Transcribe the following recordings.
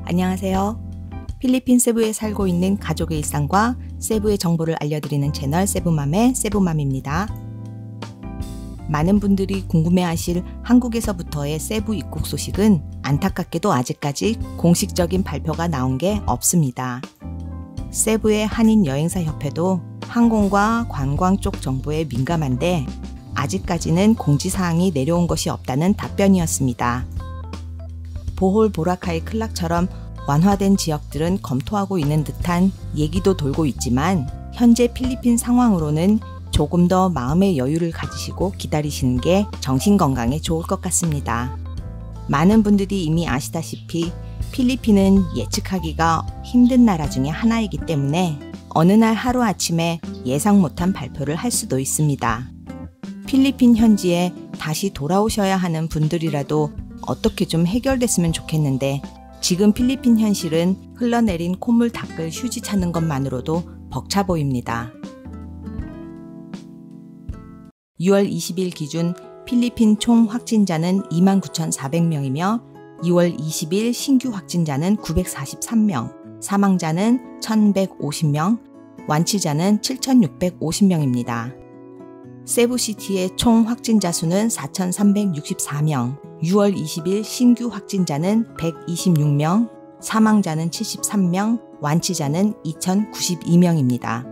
안녕하세요. 필리핀 세부에 살고 있는 가족의 일상과 세부의 정보를 알려드리는 채널 세부맘의 세부맘입니다. 많은 분들이 궁금해하실 한국에서부터의 세부 입국 소식은 안타깝게도 아직까지 공식적인 발표가 나온 게 없습니다. 세부의 한인여행사협회도 항공과 관광 쪽 정보에 민감한데 아직까지는 공지사항이 내려온 것이 없다는 답변이었습니다. 보홀 보라카이 클락처럼 완화된 지역들은 검토하고 있는 듯한 얘기도 돌고 있지만 현재 필리핀 상황으로는 조금 더 마음의 여유를 가지시고 기다리시는 게 정신건강에 좋을 것 같습니다. 많은 분들이 이미 아시다시피 필리핀은 예측하기가 힘든 나라 중에 하나이기 때문에 어느 날 하루아침에 예상 못한 발표를 할 수도 있습니다. 필리핀 현지에 다시 돌아오셔야 하는 분들이라도 어떻게 좀 해결됐으면 좋겠는데 지금 필리핀 현실은 흘러내린 콧물 닦을 휴지 찾는 것만으로도 벅차 보입니다. 6월 20일 기준 필리핀 총 확진자는 29,400명이며 2월 20일 신규 확진자는 943명, 사망자는 1,150명, 완치자는 7,650명입니다. 세부시티의 총 확진자 수는 4,364명, 6월 20일 신규 확진자는 126명, 사망자는 73명, 완치자는 2,092명입니다.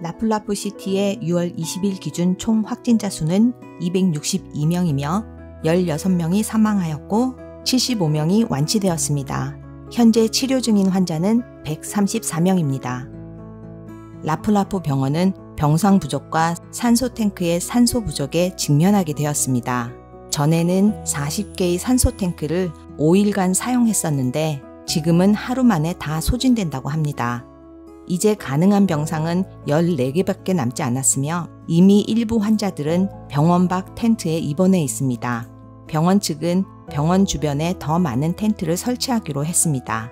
라플라프 시티의 6월 20일 기준 총 확진자 수는 262명이며 16명이 사망하였고 75명이 완치되었습니다. 현재 치료 중인 환자는 134명입니다. 라플라프 병원은 병상 부족과 산소 탱크의 산소 부족에 직면하게 되었습니다. 전에는 40개의 산소 탱크를 5일간 사용했었는데 지금은 하루 만에 다 소진된다고 합니다. 이제 가능한 병상은 14개밖에 남지 않았으며 이미 일부 환자들은 병원 밖 텐트에 입원해 있습니다. 병원 측은 병원 주변에 더 많은 텐트를 설치하기로 했습니다.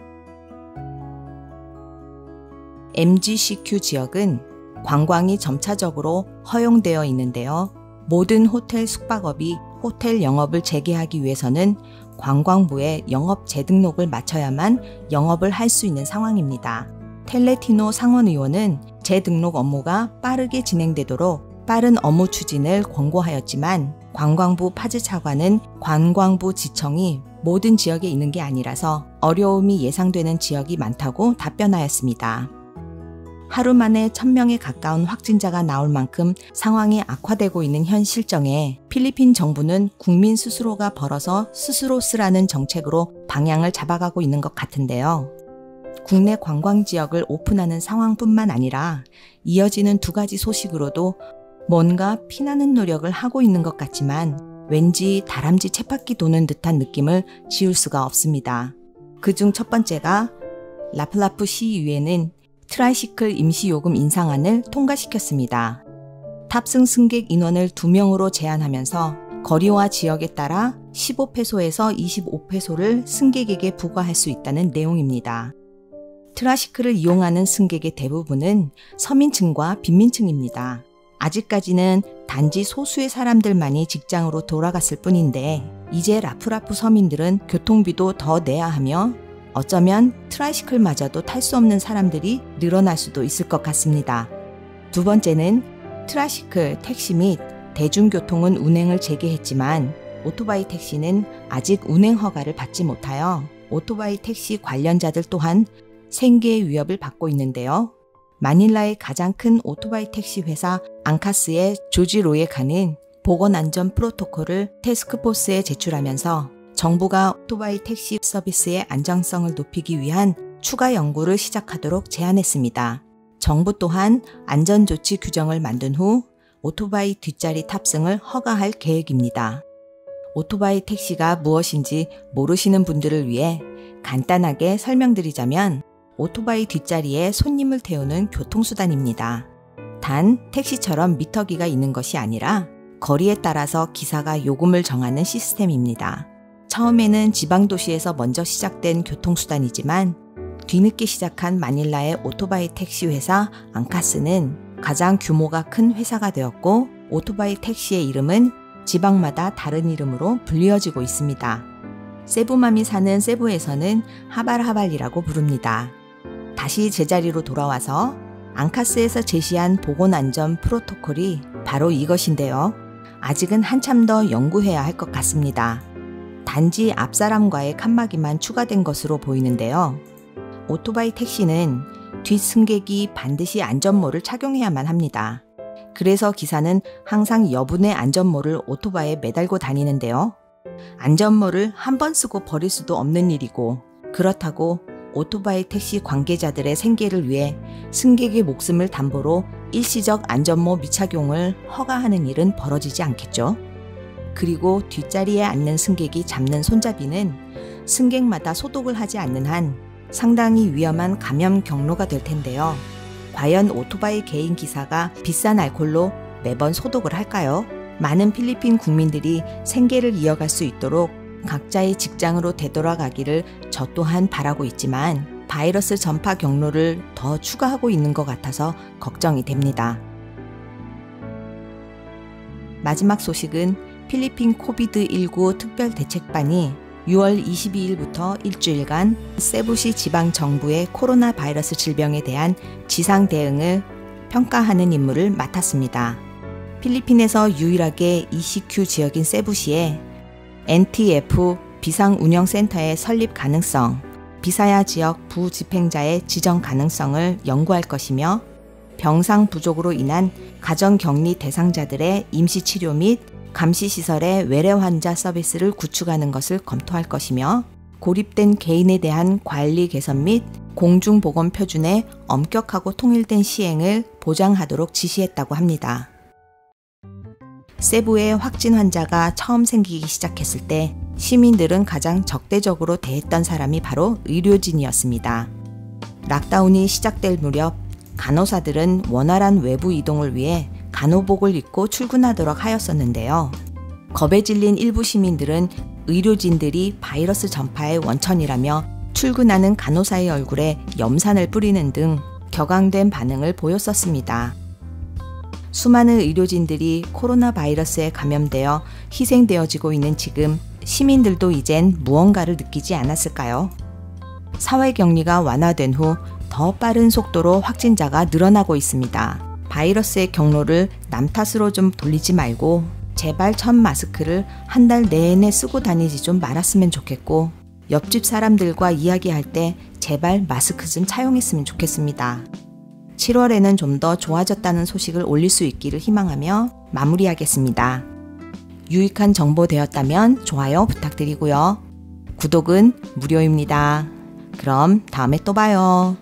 MGCQ 지역은 관광이 점차적으로 허용되어 있는데요. 모든 호텔 숙박업이 호텔 영업을 재개하기 위해서는 관광부에 영업 재등록을 마쳐야만 영업을 할 수 있는 상황입니다. 텔레티노 상원의원은 재등록 업무가 빠르게 진행되도록 빠른 업무 추진을 권고하였지만 관광부 파즈 차관은 관광부 지청이 모든 지역에 있는 게 아니라서 어려움이 예상되는 지역이 많다고 답변하였습니다. 하루 만에 1,000명에 가까운 확진자가 나올 만큼 상황이 악화되고 있는 현 실정에 필리핀 정부는 국민 스스로가 벌어서 스스로 쓰라는 정책으로 방향을 잡아가고 있는 것 같은데요. 국내 관광지역을 오픈하는 상황뿐만 아니라 이어지는 두 가지 소식으로도 뭔가 피나는 노력을 하고 있는 것 같지만 왠지 다람쥐 쳇바퀴 도는 듯한 느낌을 지울 수가 없습니다. 그중 첫 번째가 라플라프 시의회는 트라이시클 임시요금 인상안을 통과시켰습니다. 탑승 승객 인원을 2명으로 제한하면서 거리와 지역에 따라 15페소에서 25페소를 승객에게 부과할 수 있다는 내용입니다. 트라이시클을 이용하는 승객의 대부분은 서민층과 빈민층입니다. 아직까지는 단지 소수의 사람들만이 직장으로 돌아갔을 뿐인데 이제 라프라프 서민들은 교통비도 더 내야 하며 어쩌면 트라이시클마저도 탈 수 없는 사람들이 늘어날 수도 있을 것 같습니다. 두 번째는 트라이시클, 택시 및 대중교통은 운행을 재개했지만 오토바이 택시는 아직 운행 허가를 받지 못하여 오토바이 택시 관련자들 또한 생계의 위협을 받고 있는데요. 마닐라의 가장 큰 오토바이 택시 회사 앙카스의 조지 로에카는 보건안전 프로토콜을 태스크포스에 제출하면서 정부가 오토바이 택시 서비스의 안정성을 높이기 위한 추가 연구를 시작하도록 제안했습니다. 정부 또한 안전조치 규정을 만든 후 오토바이 뒷자리 탑승을 허가할 계획입니다. 오토바이 택시가 무엇인지 모르시는 분들을 위해 간단하게 설명드리자면 오토바이 뒷자리에 손님을 태우는 교통수단입니다. 단 택시처럼 미터기가 있는 것이 아니라 거리에 따라서 기사가 요금을 정하는 시스템입니다. 처음에는 지방도시에서 먼저 시작된 교통수단이지만 뒤늦게 시작한 마닐라의 오토바이 택시 회사 앙카스는 가장 규모가 큰 회사가 되었고 오토바이 택시의 이름은 지방마다 다른 이름으로 불리어지고 있습니다. 세부맘이 사는 세부에서는 하발하발이라고 부릅니다. 다시 제자리로 돌아와서 앙카스에서 제시한 보건안전 프로토콜이 바로 이것인데요. 아직은 한참 더 연구해야 할 것 같습니다. 단지 앞사람과의 칸막이만 추가된 것으로 보이는데요. 오토바이 택시는 뒷승객이 반드시 안전모를 착용해야만 합니다. 그래서 기사는 항상 여분의 안전모를 오토바이에 매달고 다니는데요. 안전모를 한 번 쓰고 버릴 수도 없는 일이고, 그렇다고 오토바이 택시 관계자들의 생계를 위해 승객의 목숨을 담보로 일시적 안전모 미착용을 허가하는 일은 벌어지지 않겠죠. 그리고 뒷자리에 앉는 승객이 잡는 손잡이는 승객마다 소독을 하지 않는 한 상당히 위험한 감염 경로가 될 텐데요. 과연 오토바이 개인 기사가 비싼 알코올로 매번 소독을 할까요? 많은 필리핀 국민들이 생계를 이어갈 수 있도록 각자의 직장으로 되돌아가기를 저 또한 바라고 있지만 바이러스 전파 경로를 더 추가하고 있는 것 같아서 걱정이 됩니다. 마지막 소식은 필리핀 코비드19 특별대책반이 6월 22일부터 일주일간 세부시 지방정부의 코로나 바이러스 질병에 대한 지상 대응을 평가하는 임무를 맡았습니다. 필리핀에서 유일하게 ECQ 지역인 세부시에 NTF 비상운영센터의 설립 가능성, 비사야 지역 부집행자의 지정 가능성을 연구할 것이며 병상 부족으로 인한 가정격리 대상자들의 임시치료 및 감시시설의 외래 환자 서비스를 구축하는 것을 검토할 것이며 고립된 개인에 대한 관리 개선 및 공중보건 표준의 엄격하고 통일된 시행을 보장하도록 지시했다고 합니다. 세부의 확진 환자가 처음 생기기 시작했을 때 시민들은 가장 적대적으로 대했던 사람이 바로 의료진이었습니다. 락다운이 시작될 무렵 간호사들은 원활한 외부 이동을 위해 간호복을 입고 출근하도록 하였었는데요. 겁에 질린 일부 시민들은 의료진들이 바이러스 전파의 원천이라며 출근하는 간호사의 얼굴에 염산을 뿌리는 등 격앙된 반응을 보였었습니다. 수많은 의료진들이 코로나 바이러스에 감염되어 희생되어지고 있는 지금 시민들도 이젠 무언가를 느끼지 않았을까요? 사회 격리가 완화된 후 더 빠른 속도로 확진자가 늘어나고 있습니다. 바이러스의 경로를 남 탓으로 좀 돌리지 말고 제발 첫 마스크를 한 달 내내 쓰고 다니지 좀 말았으면 좋겠고, 옆집 사람들과 이야기할 때 제발 마스크 좀 차용했으면 좋겠습니다. 7월에는 좀 더 좋아졌다는 소식을 올릴 수 있기를 희망하며 마무리하겠습니다. 유익한 정보 되었다면 좋아요 부탁드리고요. 구독은 무료입니다. 그럼 다음에 또 봐요.